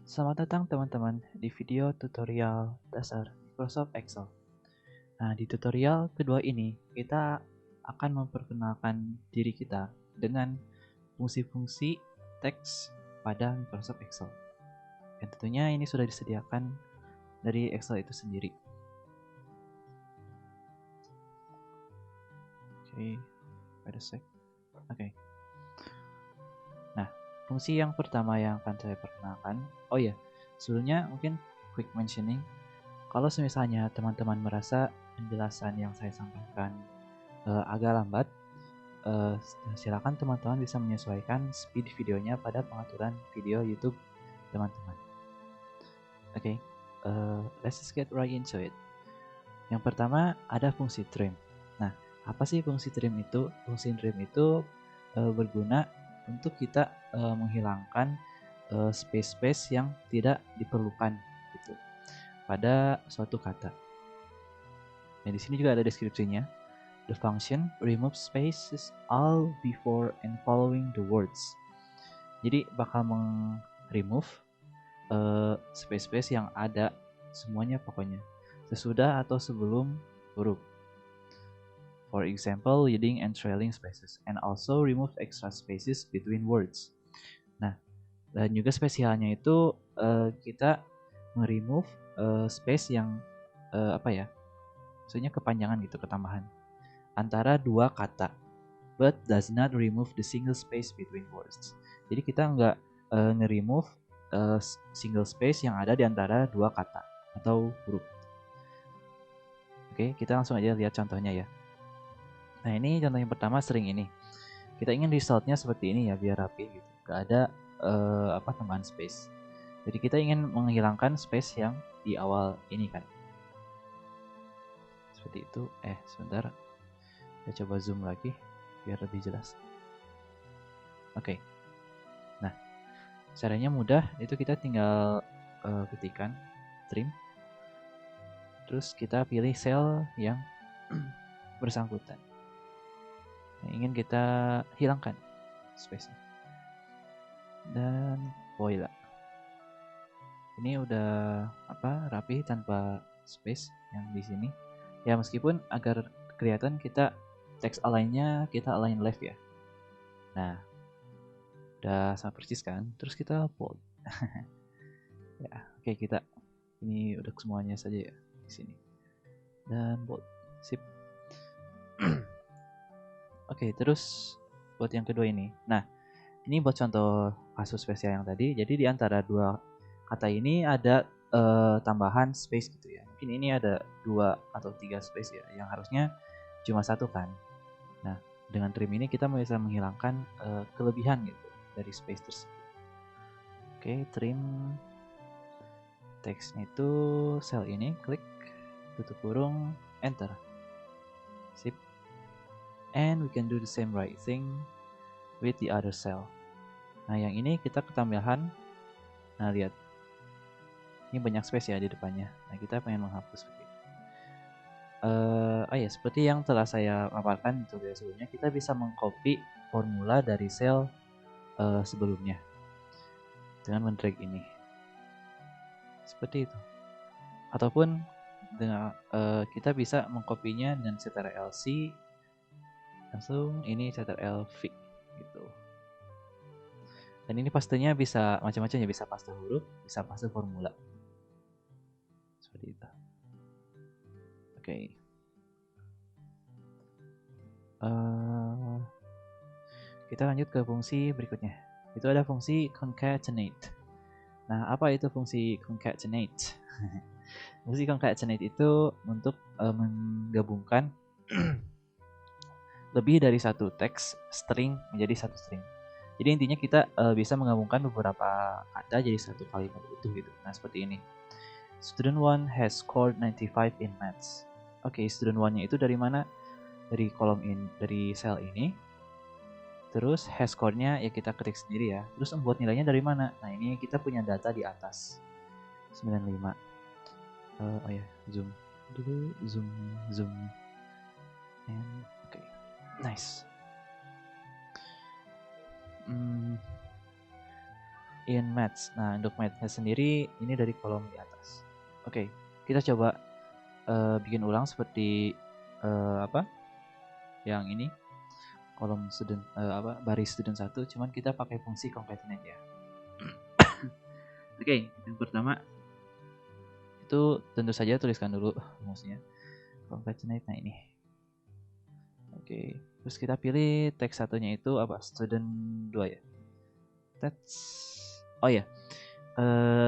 Selamat datang teman-teman di video tutorial dasar Microsoft Excel. Nah, di tutorial kedua ini kita akan memperkenalkan diri kita dengan fungsi-fungsi teks pada Microsoft Excel. Dan tentunya ini sudah disediakan dari Excel itu sendiri. Oke, wait a sec. Oke. Nah, fungsi yang pertama yang akan saya perkenalkan. Oh ya, sebelumnya mungkin quick mentioning. Kalau misalnya teman-teman merasa penjelasan yang saya sampaikan agak lambat, silakan teman-teman bisa menyesuaikan speed videonya pada pengaturan video YouTube teman-teman. Oke, let's just get right into it. Yang pertama ada fungsi trim. Nah, apa sih fungsi trim itu? Fungsi trim itu berguna untuk kita menghilangkan space-space yang tidak diperlukan gitu pada suatu kata. Dan di sini juga ada deskripsinya. The function removes spaces all before and following the words. Jadi bakal remove space-space yang ada semuanya pokoknya sesudah atau sebelum huruf. For example, leading and trailing spaces, and also remove extra spaces between words. Nah, dan juga spesialnya itu kita remove space yang maksudnya kepanjangan gitu, ketambahan antara dua kata, but does not remove the single space between words. Jadi kita nggak nge-remove single space yang ada di antara dua kata atau huruf. Oke, kita langsung aja lihat contohnya ya. Nah, ini contoh yang pertama sering ini. Kita ingin resultnya seperti ini ya, biar rapi gitu. Gak ada tambahan space. Jadi kita ingin menghilangkan space yang di awal ini kan. Seperti itu. Sebentar. Saya coba zoom lagi biar lebih jelas. Oke. Nah, caranya mudah, itu kita tinggal ketikkan trim. Terus kita pilih sel yang bersangkutan. Yang ingin kita hilangkan space-nya. Dan voila. Ini udah rapi tanpa space yang di sini. Ya meskipun agar kelihatan kita text align-nya kita align left ya. Nah, udah sama persis kan. Terus kita bold. Ya, oke, kita ini udah semuanya saja ya di sini. Dan bold. Sip. Oke, terus buat yang kedua ini. Nah, ini buat contoh kasus spesial yang tadi. Jadi di antara dua kata ini ada tambahan space gitu ya. Mungkin ini ada 2 atau 3 space ya, yang harusnya cuma 1 kan. Nah, dengan trim ini kita bisa menghilangkan kelebihan gitu dari space tersebut. Oke, trim teksnya itu sel ini, klik, tutup kurung, enter. Sip. And we can do the same right thing with the other cell. Nah, yang ini kita ketambahan. Nah, lihat. Ini banyak space ya di depannya. Nah, kita pengen menghapus begitu. Seperti yang telah saya paparkan di tutorial sebelumnya, kita bisa mengcopy formula dari sel sebelumnya dengan mendrag ini. Seperti itu. Ataupun dengan kita bisa mengkopinya dengan Ctrl C, langsung ini Ctrl V gitu. Dan ini pastenya bisa macam-macam ya, bisa paste huruf, bisa paste formula. Seperti itu. Oke. Kita lanjut ke fungsi berikutnya. Itu ada fungsi concatenate. Nah, apa itu fungsi concatenate? Fungsi concatenate itu untuk menggabungkan lebih dari satu teks string menjadi satu string. Jadi intinya kita bisa menggabungkan beberapa kata jadi satu kalimat utuh gitu. Nah, seperti ini. Student 1 has scored 95 in maths. Oke, student 1-nya itu dari mana? Dari kolom dari sel ini. Terus hash score-nya ya kita ketik sendiri ya. Terus membuat nilainya dari mana? Nah, ini kita punya data di atas. 95. Zoom dulu, zoom. And okay. Nice. in maths. Nah, untuk mathsnya sendiri ini dari kolom di atas. Oke, kita coba bikin ulang seperti apa? Yang ini kolom student baris student 1, cuman kita pakai fungsi concatenate ya. Oke, yang pertama itu tentu saja tuliskan dulu rumusnya. Concatenate, nah ini. Oke, terus kita pilih teks satunya itu apa? Student 2 ya. Oh ya,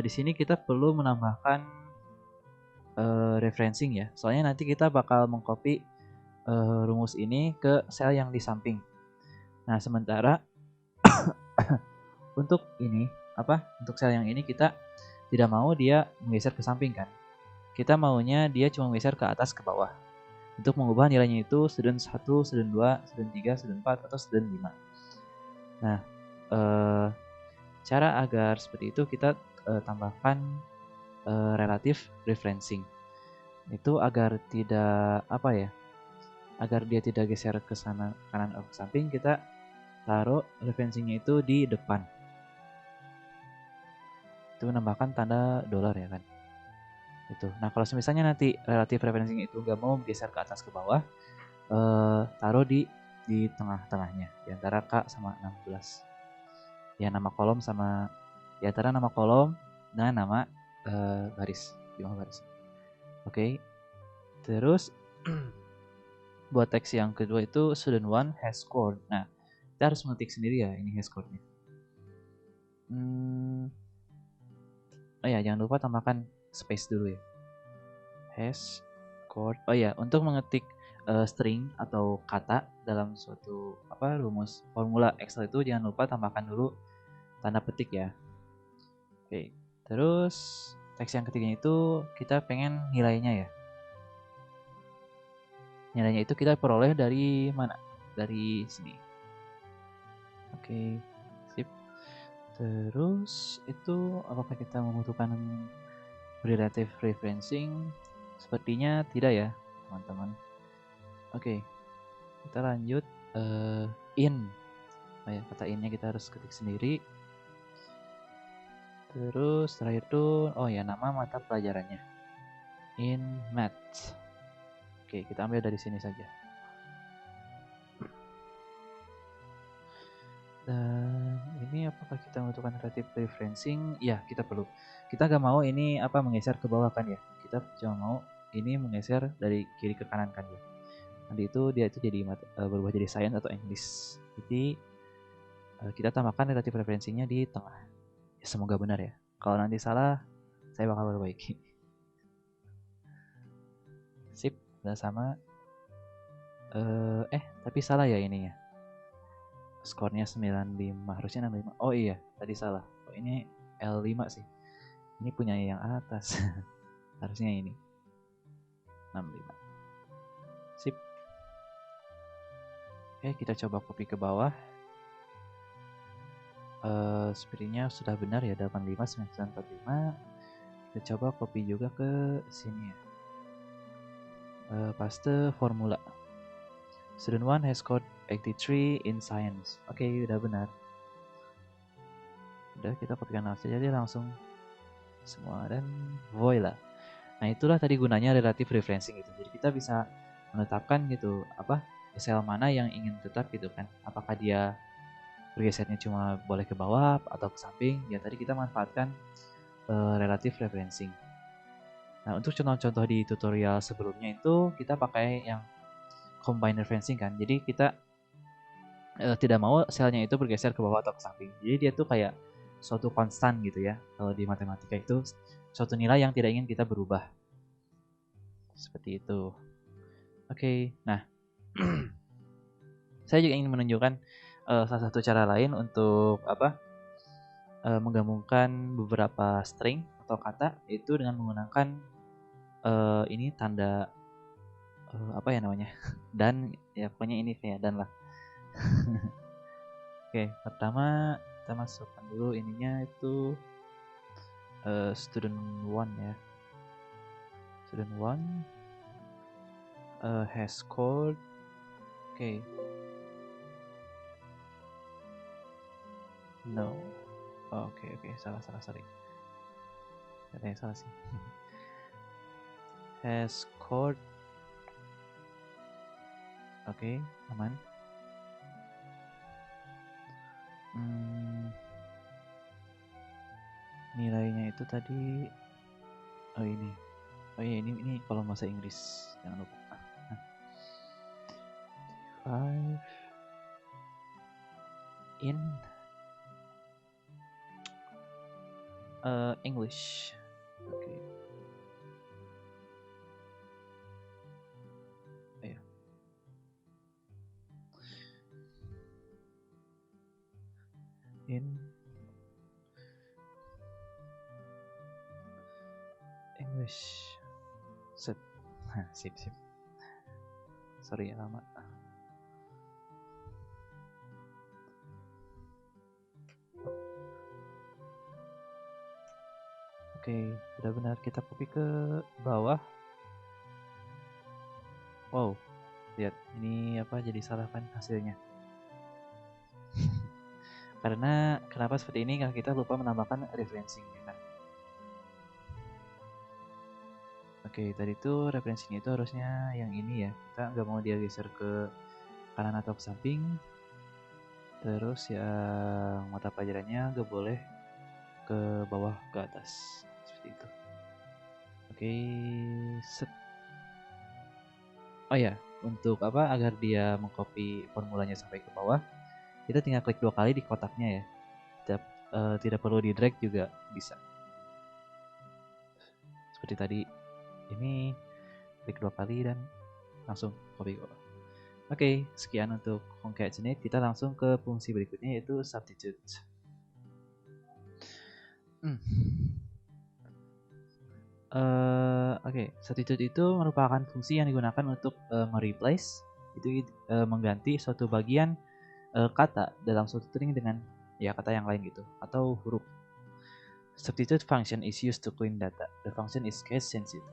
di sini kita perlu menambahkan referencing ya. Soalnya nanti kita bakal mengcopy rumus ini ke sel yang di samping. Nah, sementara untuk ini untuk sel yang ini kita tidak mau dia menggeser ke samping kan. Kita maunya dia cuma menggeser ke atas ke bawah. Untuk mengubah nilainya itu student 1, student 2, student 3, student 4 atau student 5. Nah, cara agar seperti itu kita tambahkan relative referencing. Itu agar tidak agar dia tidak geser ke sana kanan atau ke samping, kita taruh referencingnya itu di depan. Itu menambahkan tanda dolar ya kan. Itu. Nah, kalau misalnya nanti relative referencing itu nggak mau geser ke atas ke bawah, taruh di tengah-tengahnya, di antara K sama 16. Ya, nama kolom sama di antara nama kolom dengan nama baris, jumlah baris. Oke. Terus buat teks yang kedua itu student 1 has scored. Nah, kita harus mengetik sendiri ya ini has scored-nya. Oh ya, jangan lupa tambahkan space dulu ya. Has scored. Oh ya, untuk mengetik string atau kata dalam suatu rumus formula Excel itu jangan lupa tambahkan dulu tanda petik ya. Oke. Terus teks yang ketiga itu kita pengen nilainya ya. Nilainya itu kita peroleh dari mana? Dari sini. Oke, sip. Terus itu apakah kita membutuhkan relative referencing? Sepertinya tidak ya, teman-teman. Oke, kita lanjut in. Oh ya, kata innya kita harus ketik sendiri. Terus terakhir itu, oh ya, nama mata pelajarannya. In maths. Oke, kita ambil dari sini saja. Dan ini apakah kita membutuhkan relative referencing? Ya, kita perlu. Kita gak mau ini menggeser ke bawah kan ya. Kita cuma mau ini menggeser dari kiri ke kanan kan ya. Nanti itu dia itu jadi berubah jadi science atau English. Jadi kita tambahkan relative referencingnya di tengah. Ya, semoga benar ya. Kalau nanti salah, saya bakal perbaiki. Sip, udah sama. Tapi salah ya ininya. Skornya 95, harusnya 65. Oh iya, tadi salah. Oh, ini L5 sih. Ini punya yang atas. Harusnya ini 65. Sip. Oke, kita coba copy ke bawah. Sepertinya sudah benar ya, 85 945. Kita coba copy juga ke sini ya. Paste formula. Student 1 has scored 83 in science. Oke, udah benar. Udah, kita kopikan saja dia langsung semua dan voila. Nah, itulah tadi gunanya relative referencing gitu. Jadi kita bisa menetapkan gitu sel mana yang ingin tetap gitu kan. Apakah dia bergesernya cuma boleh ke bawah atau ke samping? Ya tadi kita manfaatkan relative referencing. Nah, untuk contoh-contoh di tutorial sebelumnya itu kita pakai yang combine referencing kan. Jadi kita tidak mau selnya itu bergeser ke bawah atau ke samping. Jadi dia tuh kayak suatu konstan gitu ya. Kalau di matematika itu suatu nilai yang tidak ingin kita berubah. Seperti itu. Oke, nah saya juga ingin menunjukkan salah satu cara lain untuk menggabungkan beberapa string atau kata itu dengan menggunakan ini tanda dan ya pokoknya ini kayak dan lah. Oke, pertama kita masukkan dulu ininya itu student 1 ya. Student 1 has scored. Oke. No. Oke, salah, sorry. Katanya salah sih. Has scored. Oke, aman. Nilainya itu tadi, oh ini, ini kalau bahasa Inggris, jangan lupa. 5 in English. Oke. Ayo. In English. Set. Sip. Sorry ya lama. Oke, udah benar. Kita copy ke bawah. Wow, lihat ini apa jadi salah kan hasilnya. Karena kenapa seperti ini? Karena kita lupa menambahkan referencing ya kan. Oke, tadi tuh referensinya itu harusnya yang ini ya. Kita nggak mau dia geser ke kanan atau ke samping. Terus yang mata pelajarannya nggak boleh ke bawah ke atas. Seperti itu. Oke, set. Oh ya, untuk apa agar dia mengcopy formulanya sampai ke bawah, kita tinggal klik 2 kali di kotaknya ya. Tidak perlu di drag juga bisa. Seperti tadi, ini klik 2 kali dan langsung copy ke bawah. Oke, sekian untuk concatenate. Kita langsung ke fungsi berikutnya yaitu substitute. Oke, substitute itu merupakan fungsi yang digunakan untuk mereplace, itu mengganti suatu bagian kata dalam suatu string dengan ya kata yang lain gitu, atau huruf. Substitute function is used to clean data. The function is case sensitive.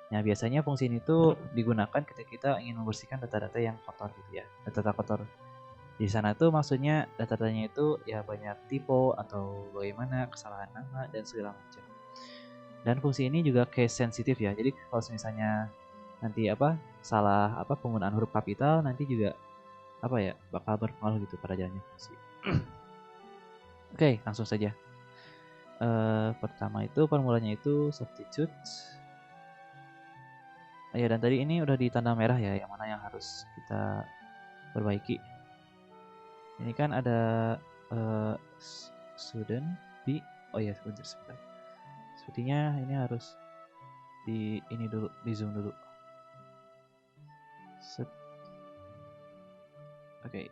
Nah, biasanya fungsi ini tuh digunakan ketika kita ingin membersihkan data-data yang kotor gitu ya, data-data kotor. Di sana tuh maksudnya data-datanya itu ya banyak typo atau bagaimana kesalahan nama dan segala macam. Dan fungsi ini juga case sensitif ya. Jadi kalau misalnya nanti salah penggunaan huruf kapital nanti juga bakal berpengaruh gitu pada jalannya fungsi. Oke, langsung saja. Pertama itu formulanya itu substitute. Ya, dan tadi ini udah ditanda merah ya, yang mana yang harus kita perbaiki. Ini kan ada student B. Oh ya, sebentar. Sepertinya ini harus di zoom dulu. Set. Oke.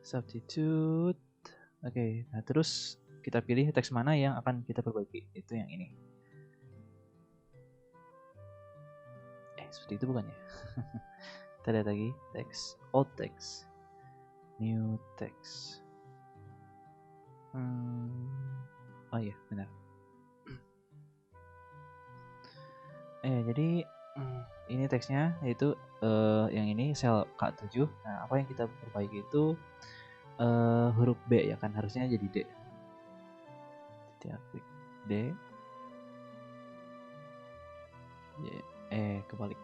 Substitute. Oke, nah terus kita pilih teks mana yang akan kita perbaiki. Itu yang ini. Seperti itu bukan ya? Kita lihat lagi, teks, old text, new text. Oh iya, benar. Jadi ini teksnya yaitu yang ini sel K7. Nah, apa yang kita perbaiki itu huruf B ya kan, harusnya jadi D. Kita klik D. Kebalik.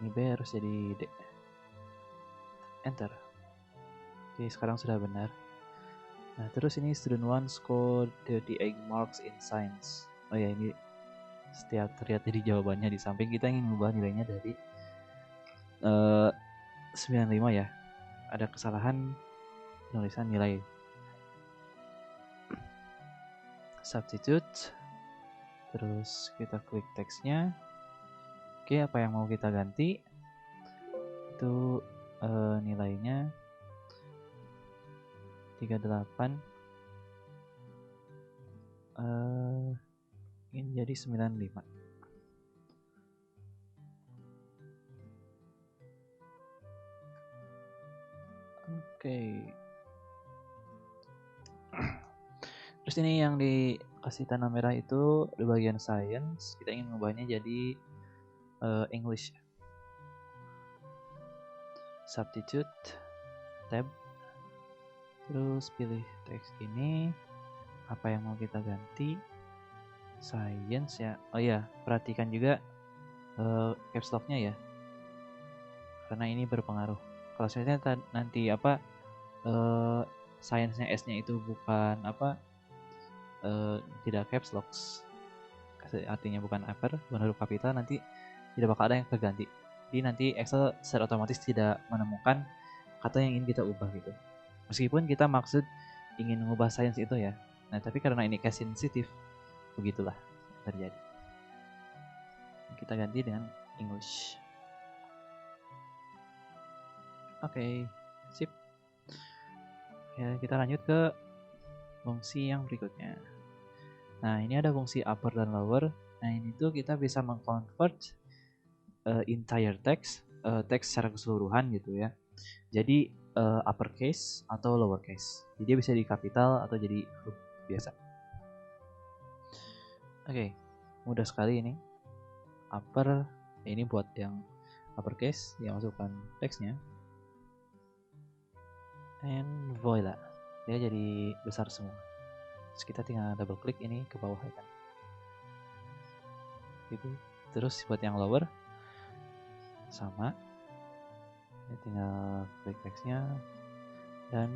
Ini B harus jadi D. Enter. Oke, sekarang sudah benar. Nah, terus ini student 1 scored 38 marks in science. Oh ya, ini setiap terlihat dari jawabannya di samping kita ingin mengubah nilainya dari 95 ya. Ada kesalahan penulisan nilai. Substitute. Terus kita klik teksnya. Oke, apa yang mau kita ganti? Itu nilainya 38. Ini jadi 95. Oke. Terus ini yang dikasih tanda merah itu di bagian science. Kita ingin mengubahnya jadi English. Substitute. tab, terus pilih teks ini, apa yang mau kita ganti, science ya. Oh ya, perhatikan juga caps lock-nya ya, karena ini berpengaruh. Kalau saya nanti apa science-nya S-nya itu bukan apa tidak caps lock, artinya bukan upper, bukan huruf kapital, nanti tidak bakal ada yang terganti. Jadi nanti Excel secara otomatis tidak menemukan kata yang ingin kita ubah gitu. Meskipun kita maksud ingin mengubah science itu ya. Nah, tapi karena ini case sensitif, begitulah terjadi. Kita ganti dengan English. Oke, sip. Ya, kita lanjut ke fungsi yang berikutnya. Nah, ini ada fungsi upper dan lower. Nah, ini tuh kita bisa mengconvert entire text, teks secara keseluruhan gitu ya. Jadi uppercase atau lowercase. Jadi dia bisa di kapital atau jadi huruf biasa. Oke, mudah sekali ini. Upper, ini buat yang uppercase, yang masukkan teksnya. And voila, dia jadi besar semua. Terus kita tinggal double klik ini ke bawah ya kan. Gitu. Terus buat yang lower sama, ya tinggal klik teksnya dan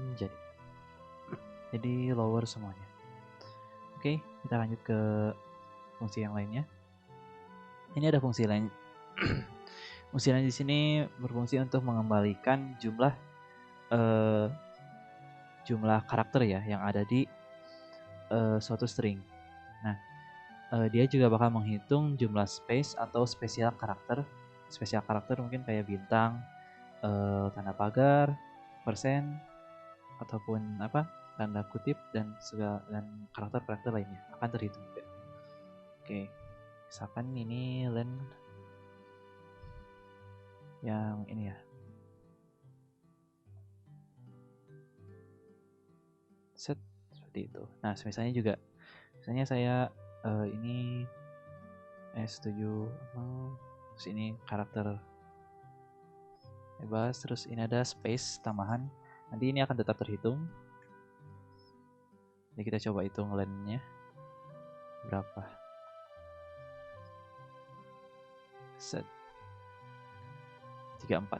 jadi lower semuanya. Oke, kita lanjut ke fungsi yang lainnya. Ini ada fungsi lain. Fungsi lain di sini berfungsi untuk mengembalikan jumlah karakter ya yang ada di suatu string. Nah, dia juga bakal menghitung jumlah space atau spesial karakter. Spesial karakter mungkin kayak bintang, tanda pagar, persen, ataupun apa tanda kutip dan karakter-karakter lainnya akan terhitung juga. Oke, misalkan ini len yang ini ya. Set seperti itu. Nah, misalnya saya ini S7 terus ini karakter bebas, terus ini ada space tambahan. Nanti ini akan tetap terhitung. Jadi kita coba hitung len-nya berapa. Set 34.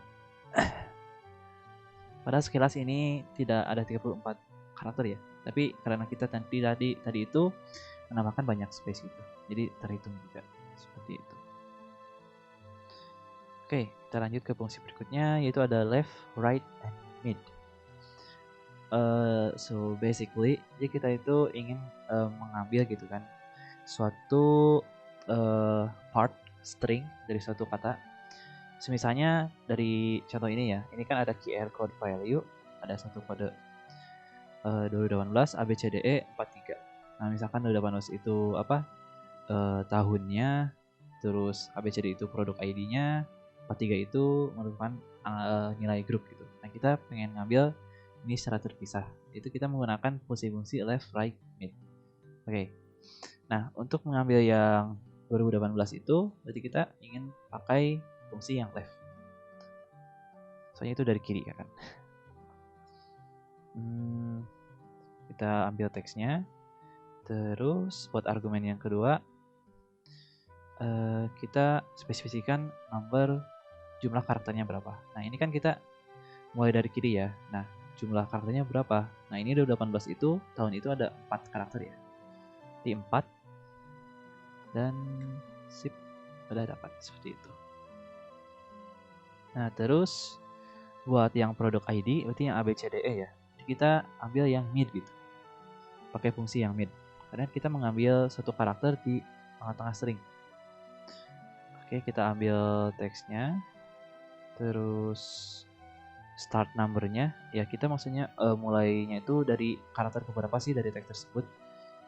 Padahal sekilas ini tidak ada 34 karakter ya. Tapi karena kita tadi itu menambahkan banyak space gitu. Jadi terhitung juga seperti itu. Oke, kita lanjut ke fungsi berikutnya yaitu ada left, right, and mid. So basically, jadi kita itu ingin mengambil gitu kan suatu part string dari suatu kata. Misalnya dari contoh ini ya, ini kan ada QR code value, ada satu kode 2018 ABCDE 43. Nah, misalkan 2018 itu apa? Tahunnya, terus ABCD itu produk ID-nya, 43 itu merupakan nilai grup gitu. Nah, kita pengen ngambil ini secara terpisah. Itu kita menggunakan fungsi-fungsi left, right, mid. Oke. Nah, untuk mengambil yang 2018 itu berarti kita ingin pakai fungsi yang left. Soalnya itu dari kiri ya kan. Kita ambil teksnya. Terus buat argumen yang kedua kita spesifikasikan jumlah karakternya berapa. Nah, ini kan kita mulai dari kiri ya. Nah, jumlah karakternya berapa? Nah, ini 2018 itu tahun itu ada 4 karakter ya. Di 4 dan sip, udah dapat seperti itu. Nah, terus buat yang produk ID berarti yang ABCDE ya. Jadi kita ambil yang mid gitu. Pakai fungsi yang mid. Karena kita mengambil satu karakter di tengah-tengah string. Oke, kita ambil teksnya. Terus start number-nya ya kita maksudnya mulainya itu dari karakter keberapa sih dari teks tersebut.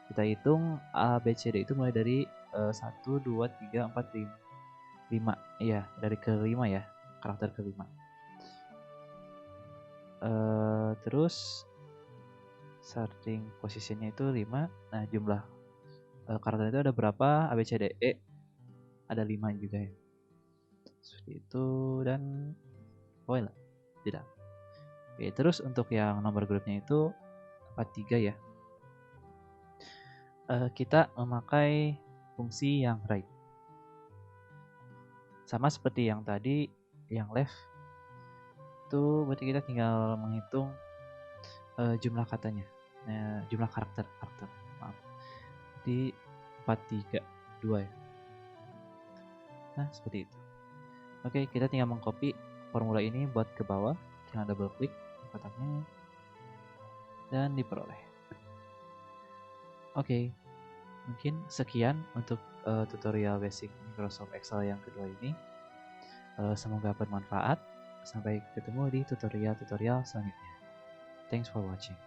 Kita hitung ABCD itu mulai dari 1, 2, 3, 4, 5. Iya, dari kelima ya, karakter kelima. Terus starting positionnya itu 5. Nah, jumlah karakter itu ada berapa? ABCDE ada 5 juga ya. Seperti itu dan voila, tidak. Oke, terus untuk yang nomor grupnya itu 43 ya. Kita memakai fungsi yang right. Sama seperti yang tadi, yang left itu berarti kita tinggal menghitung jumlah katanya, jumlah karakter, maaf. Di 432 ya. Nah, seperti itu. Oke, kita tinggal mengcopy formula ini buat ke bawah, tinggal double klik kotaknya dan diperoleh. Oke, mungkin sekian untuk tutorial basic Microsoft Excel yang kedua ini. Semoga bermanfaat. Sampai ketemu di tutorial-tutorial selanjutnya. Thanks for watching.